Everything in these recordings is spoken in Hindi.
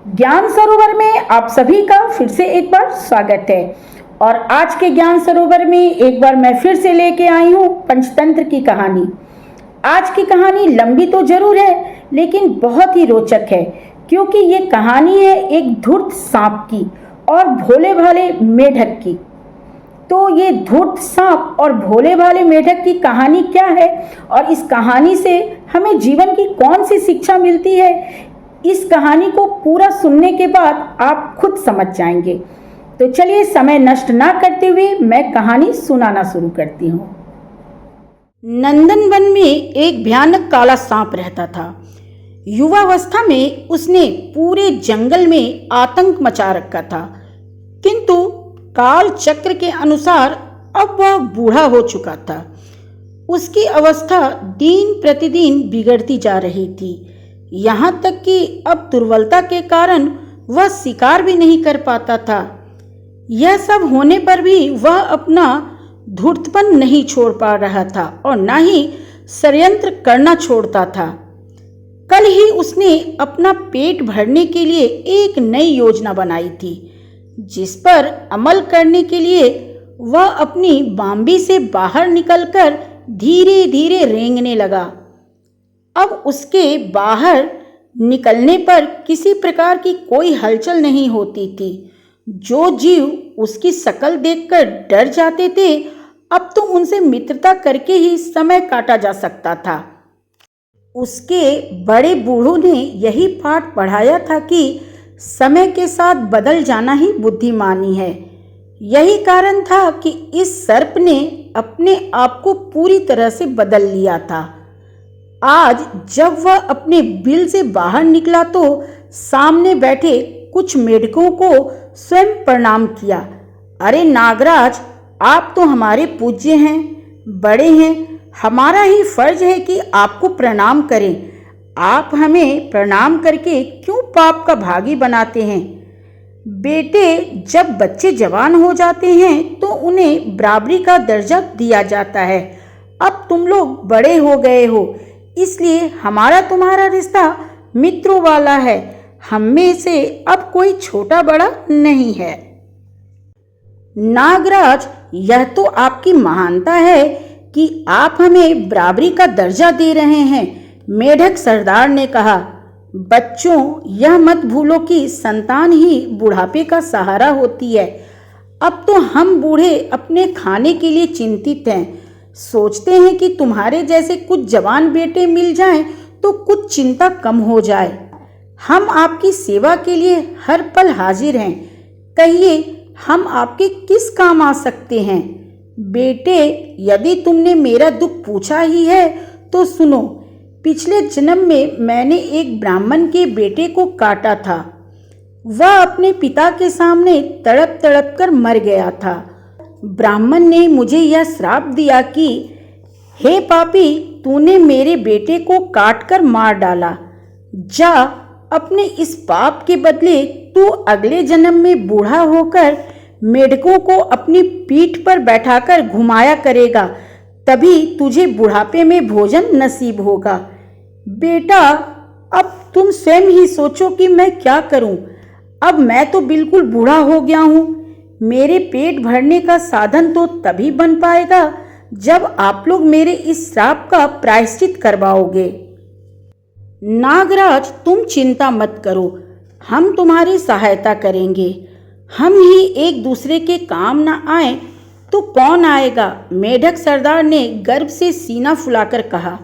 ज्ञान सरोवर में आप सभी का फिर से एक बार स्वागत है। और आज के ज्ञान सरोवर में एक बार मैं फिर से लेके आई हूँ पंचतंत्र की कहानी। आज की कहानी लंबी तो जरूर है लेकिन बहुत ही रोचक है, क्योंकि ये कहानी है एक धूर्त सांप की और भोले भाले मेढक की। तो ये धूर्त सांप और भोले भाले मेढक की कहानी क्या है और इस कहानी से हमें जीवन की कौन सी शिक्षा मिलती है, इस कहानी को पूरा सुनने के बाद आप खुद समझ जाएंगे। तो चलिए समय नष्ट ना करते हुए मैं कहानी सुनाना शुरू करती हूँ। नंदनवन में एक भयानक काला सांप रहता था। युवावस्था में उसने पूरे जंगल में आतंक मचा रखा था, किंतु काल चक्र के अनुसार अब वह बूढ़ा हो चुका था। उसकी अवस्था दिन प्रतिदिन बिगड़ती जा रही थी, यहाँ तक कि अब दुर्बलता के कारण वह शिकार भी नहीं कर पाता था। यह सब होने पर भी वह अपना धूर्तपन नहीं छोड़ पा रहा था और न ही षड्यंत्र करना छोड़ता था। कल ही उसने अपना पेट भरने के लिए एक नई योजना बनाई थी, जिस पर अमल करने के लिए वह अपनी बाम्बी से बाहर निकलकर धीरे धीरे रेंगने लगा। अब उसके बाहर निकलने पर किसी प्रकार की कोई हलचल नहीं होती थी। जो जीव उसकी शक्ल देखकर डर जाते थे, अब तो उनसे मित्रता करके ही समय काटा जा सकता था। उसके बड़े बूढ़ों ने यही पाठ पढ़ाया था कि समय के साथ बदल जाना ही बुद्धिमानी है। यही कारण था कि इस सर्प ने अपने आप को पूरी तरह से बदल लिया था। आज जब वह अपने बिल से बाहर निकला तो सामने बैठे कुछ मेढकों को स्वयं प्रणाम किया। अरे नागराज, आप तो हमारे पूज्य हैं, बड़े हैं, हमारा ही फर्ज है कि आपको प्रणाम करें। आप हमें प्रणाम करके क्यों पाप का भागी बनाते हैं? बेटे, जब बच्चे जवान हो जाते हैं तो उन्हें बराबरी का दर्जा दिया जाता है। अब तुम लोग बड़े हो गए हो, इसलिए हमारा तुम्हारा रिश्ता मित्रों वाला है। हम में से अब कोई छोटा बड़ा नहीं है। नागराज, यह तो आपकी महानता है कि आप हमें बराबरी का दर्जा दे रहे हैं, मेढक सरदार ने कहा। बच्चों, यह मत भूलो कि संतान ही बुढ़ापे का सहारा होती है। अब तो हम बूढ़े अपने खाने के लिए चिंतित हैं, सोचते हैं कि तुम्हारे जैसे कुछ जवान बेटे मिल जाएं तो कुछ चिंता कम हो जाए। हम आपकी सेवा के लिए हर पल हाजिर हैं। कहिए, हम आपके किस काम आ सकते हैं? बेटे, यदि तुमने मेरा दुख पूछा ही है तो सुनो। पिछले जन्म में मैंने एक ब्राह्मण के बेटे को काटा था। वह अपने पिता के सामने तड़प तड़प कर मर गया था। ब्राह्मण ने मुझे यह श्राप दिया कि हे पापी, तूने मेरे बेटे को काट कर मार डाला। जा, अपने इस पाप के बदले तू अगले जन्म में बूढ़ा होकर मेढकों को अपनी पीठ पर बैठाकर घुमाया करेगा, तभी तुझे बुढ़ापे में भोजन नसीब होगा। बेटा, अब तुम स्वयं ही सोचो कि मैं क्या करूं। अब मैं तो बिल्कुल बूढ़ा हो गया हूं। मेरे पेट भरने का साधन तो तभी बन पाएगा जब आप लोग मेरे इस श्राप का प्रायश्चित करवाओगे। नागराज, तुम चिंता मत करो, हम तुम्हारी सहायता करेंगे। हम ही एक दूसरे के काम ना आए तो कौन आएगा? मेढक सरदार ने गर्व से सीना फुलाकर कहा।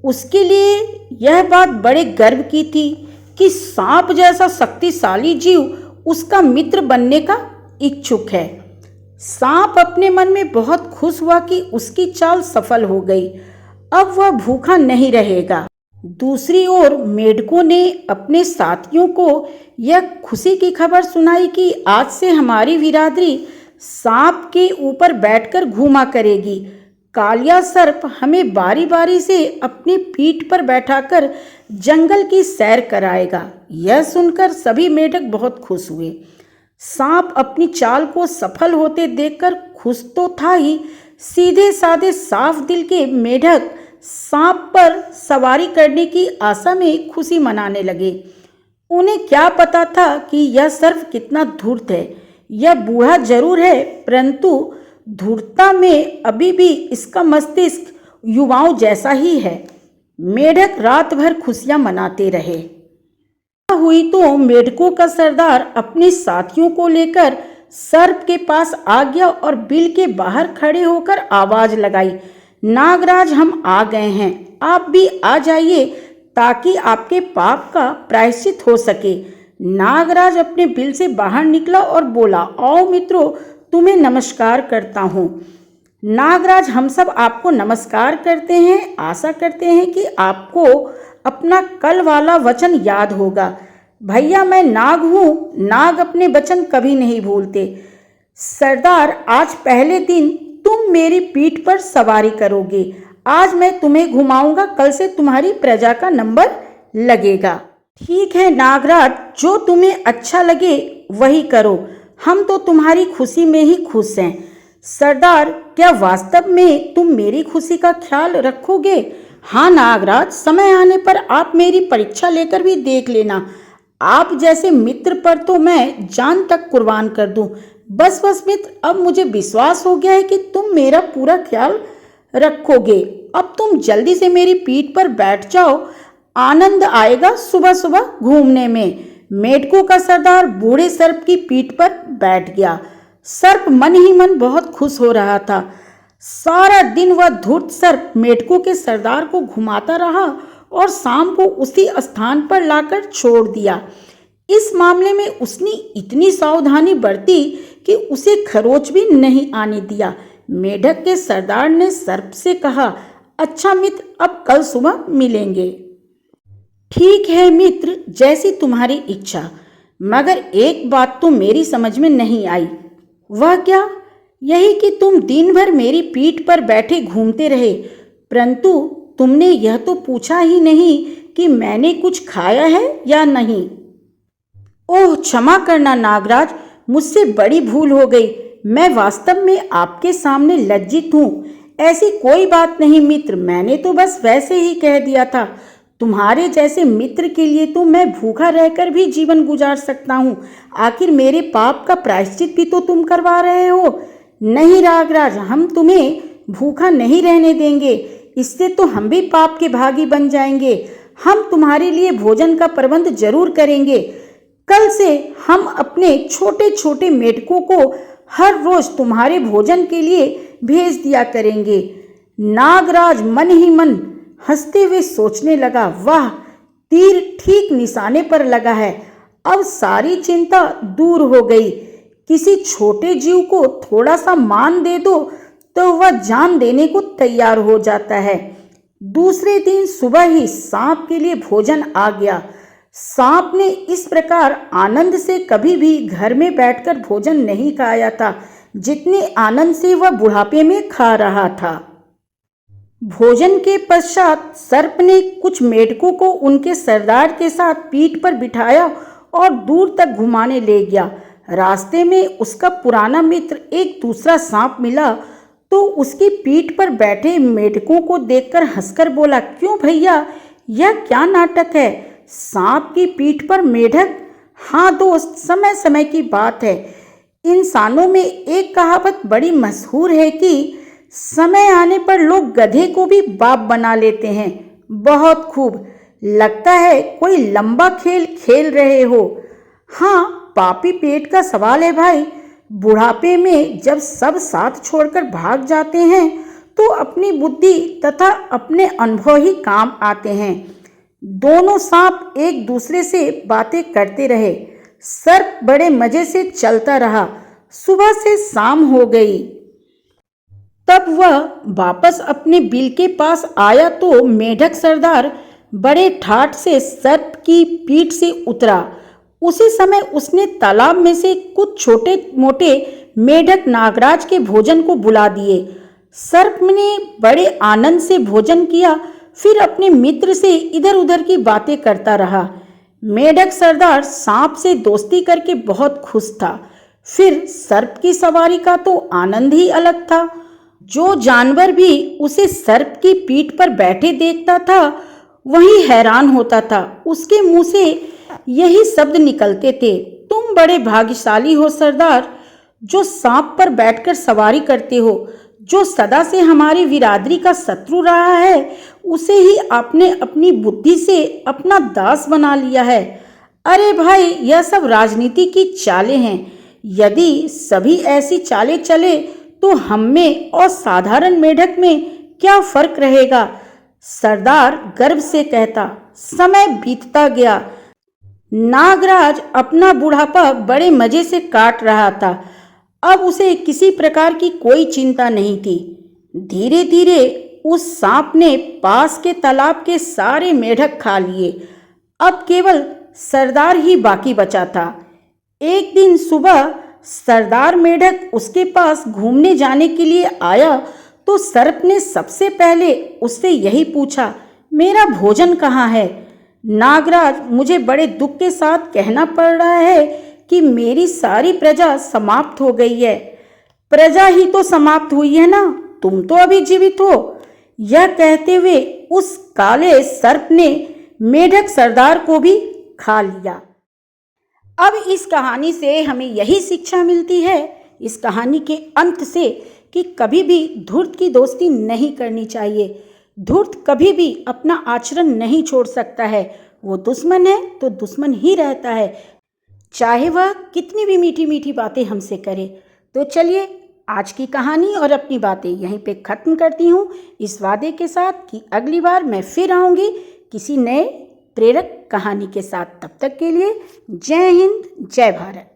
उसके लिए यह बात बड़े गर्व की थी कि सांप जैसा शक्तिशाली जीव उसका मित्र बनने का इच्छुक है। सांप अपने मन में बहुत खुश हुआ कि उसकी चाल सफल हो गई। अब वह भूखा नहीं रहेगा। दूसरी ओर मेढकों ने अपने साथियों को यह खुशी की खबर सुनाई कि आज से हमारी बिरादरी सांप के ऊपर बैठकर घूमा करेगी। कालिया सर्प हमें बारी बारी से अपनी पीठ पर बैठाकर जंगल की सैर कराएगा। यह सुनकर सभी मेढक बहुत खुश हुए। सांप अपनी चाल को सफल होते देखकर खुश तो था ही, सीधे साधे साफ दिल के मेढक सांप पर सवारी करने की आशा में खुशी मनाने लगे। उन्हें क्या पता था कि यह सर्प कितना धूर्त है। यह बूढ़ा जरूर है, परंतु धूर्तता में अभी भी इसका मस्तिष्क युवाओं जैसा ही है। मेढक रात भर खुशियां मनाते रहे। हुई तो मेढकों का सरदार अपने साथियों को लेकर सर्प के पास आ गया और बिल के बाहर खड़े होकर आवाज लगाई, नागराज हम आ गए हैं, आप भी आ जाइए ताकि आपके पाप का प्रायश्चित हो सके। नागराज अपने बिल से बाहर निकला और बोला, आओ मित्रों, तुम्हें नमस्कार करता हूँ। नागराज हम सब आपको नमस्कार करते हैं, आशा करते हैं कि आपको अपना कल वाला वचन याद होगा। भैया मैं नाग हूँ, नाग अपने वचन कभी नहीं भूलते। सरदार आज पहले दिन तुम मेरी पीठ पर सवारी करोगे, आज मैं तुम्हें घुमाऊंगा, कल से तुम्हारी प्रजा का नंबर लगेगा। ठीक है नागराज, जो तुम्हें अच्छा लगे वही करो, हम तो तुम्हारी खुशी में ही खुश हैं। सरदार क्या वास्तव में तुम मेरी खुशी का ख्याल रखोगे? हाँ नागराज, समय आने पर आप मेरी परीक्षा लेकर भी देख लेना। आप जैसे मित्र पर तो मैं जान तक कुर्बान कर दूं। बस मित्र, अब मुझे विश्वास हो गया है कि तुम मेरा पूरा ख्याल रखोगे। अब तुम जल्दी से मेरी पीठ पर बैठ जाओ, आनंद आएगा सुबह सुबह घूमने में। मेढकों का सरदार बूढ़े सर्प की पीठ पर बैठ गया। सर्प मन ही मन बहुत खुश हो रहा था। सारा दिन वह धूर्त सर्प मेढकों के सरदार को घुमाता रहा और शाम को उसी स्थान पर लाकर छोड़ दिया। इस मामले में उसने इतनी सावधानी बरती कि उसे खरोच भी नहीं आने दिया। मेढक के सरदार ने सर्प से कहा, अच्छा मित्र, अब कल सुबह मिलेंगे। ठीक है मित्र, जैसी तुम्हारी इच्छा, मगर एक बात तो मेरी समझ में नहीं आई। वह क्या? यही कि तुम दिन भर मेरी पीठ पर बैठे घूमते रहे, परंतु तुमने यह तो पूछा ही नहीं कि मैंने कुछ खाया है या नहीं। ओह क्षमा करना नागराज, मुझसे बड़ी भूल हो गई। मैं वास्तव में आपके सामने लज्जित हूँ। ऐसी कोई बात नहीं मित्र, मैंने तो बस वैसे ही कह दिया था। तुम्हारे जैसे मित्र के लिए तो मैं भूखा रहकर भी जीवन गुजार सकता हूँ। आखिर मेरे पाप का प्रायश्चित भी तो तुम करवा रहे हो। नहीं नागराज, हम तुम्हें भूखा नहीं रहने देंगे, इससे तो हम भी पाप के भागी बन जाएंगे। हम तुम्हारे लिए भोजन का प्रबंध जरूर करेंगे। कल से हम अपने छोटे छोटे मेढकों को हर रोज तुम्हारे भोजन के लिए भेज दिया करेंगे। नागराज मन ही मन हंसते हुए सोचने लगा, वाह, तीर ठीक निशाने पर लगा है। अब सारी चिंता दूर हो गई। किसी छोटे जीव को थोड़ा सा मान दे दो तो वह जान देने को तैयार हो जाता है। दूसरे दिन सुबह ही सांप के लिए भोजन आ गया। सांप ने इस प्रकार आनंद से कभी भी घर में बैठकर भोजन नहीं खाया था, जितने आनंद से वह बुढ़ापे में खा रहा था। भोजन के पश्चात सर्प ने कुछ मेढकों को उनके सरदार के साथ पीठ पर बिठाया और दूर तक घुमाने ले गया। रास्ते में उसका पुराना मित्र एक दूसरा सांप मिला तो उसकी पीठ पर बैठे मेढकों को देखकर हंसकर बोला, क्यों भैया, यह क्या नाटक है? सांप की पीठ पर मेढक? हाँ दोस्त, समय समय की बात है। इंसानों में एक कहावत बड़ी मशहूर है कि समय आने पर लोग गधे को भी बाप बना लेते हैं। बहुत खूब, लगता है कोई लंबा खेल खेल रहे हो। हाँ, पापी पेट का सवाल है भाई। बुढ़ापे में जब सब साथ छोड़कर भाग जाते हैं तो अपनी बुद्धि तथा अपने अनुभव ही काम आते हैं। दोनों सांप एक दूसरे से बातें करते रहे। सर्प बड़े मजे से चलता रहा। सुबह से शाम हो गई। तब वह वापस अपने बिल के पास आया तो मेढक सरदार बड़े ठाठ से सर्प की पीठ से उतरा। उसी समय उसने तालाब में से कुछ छोटे मोटे मेढक नागराज के भोजन को बुला दिए। सर्प ने बड़े आनंद से भोजन किया, फिर अपने मित्र से इधर उधर की बातें करता रहा। मेढक सरदार सांप से दोस्ती करके बहुत खुश था। फिर सर्प की सवारी का तो आनंद ही अलग था। जो जानवर भी उसे सर्प की पीठ पर बैठे देखता था वही हैरान होता था। उसके मुंह से यही शब्द निकलते थे। तुम बड़े भाग्यशाली हो सरदार, जो सांप पर बैठकर सवारी करते हो। जो सदा से हमारी बिरादरी का शत्रु रहा है, उसे ही आपने अपनी बुद्धि से अपना दास बना लिया है। अरे भाई, यह सब राजनीति की चालें हैं। यदि सभी ऐसी चालें चले तो हम में और साधारण मेढक में क्या फर्क रहेगा? सरदार गर्व से कहता। समय बीतता गया। नागराज अपना बुढ़ापा बड़े मजे से काट रहा था। अब उसे किसी प्रकार की कोई चिंता नहीं थी। धीरे धीरे उस सांप ने पास के तालाब के सारे मेढक खा लिए। अब केवल सरदार ही बाकी बचा था। एक दिन सुबह सरदार मेढक उसके पास घूमने जाने के लिए आया तो सर्प ने सबसे पहले उससे यही पूछा, मेरा भोजन कहाँ है? नागराज, मुझे बड़े दुख के साथ कहना पड़ रहा है कि मेरी सारी प्रजा समाप्त हो गई है। प्रजा ही तो समाप्त हुई है ना, तुम तो अभी जीवित हो। यह कहते हुए उस काले सर्प ने मेढक सरदार को भी खा लिया। अब इस कहानी से हमें यही शिक्षा मिलती है, इस कहानी के अंत से, कि कभी भी धूर्त की दोस्ती नहीं करनी चाहिए। धूर्त कभी भी अपना आचरण नहीं छोड़ सकता है। वो दुश्मन है तो दुश्मन ही रहता है, चाहे वह कितनी भी मीठी मीठी बातें हमसे करे। तो चलिए, आज की कहानी और अपनी बातें यहीं पे ख़त्म करती हूँ, इस वादे के साथ कि अगली बार मैं फिर आऊँगी किसी नए प्रेरक कहानी के साथ। तब तक के लिए जय हिंद, जय भारत।